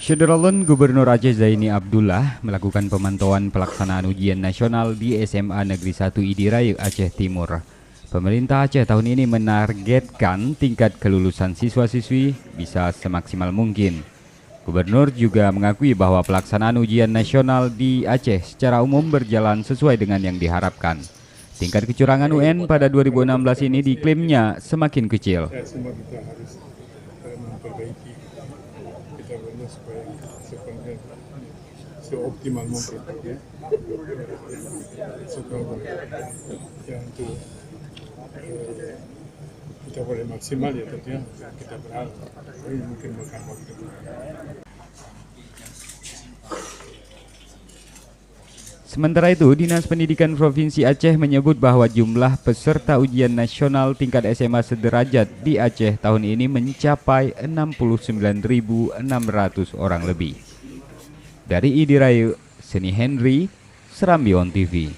Syederalun Gubernur Aceh Zaini Abdullah melakukan pemantauan pelaksanaan ujian nasional di SMA Negeri 1 Idirayu Aceh Timur. Pemerintah Aceh tahun ini menargetkan tingkat kelulusan siswa-siswi bisa semaksimal mungkin. Gubernur juga mengakui bahwa pelaksanaan ujian nasional di Aceh secara umum berjalan sesuai dengan yang diharapkan. Tingkat kecurangan UN pada 2016 ini diklaimnya semakin kecil. Semua kita harus memperbaiki kita benar supaya sepenuhnya seoptimal mungkin ya. Yang untuk kita boleh maksimal ya tentunya kita berharap tapi mungkin makan waktu. Sementara itu, Dinas Pendidikan Provinsi Aceh menyebut bahwa jumlah peserta ujian nasional tingkat SMA sederajat di Aceh tahun ini mencapai 69.600 orang lebih. Dari Idirayu, Seni Henry, Serambi On TV.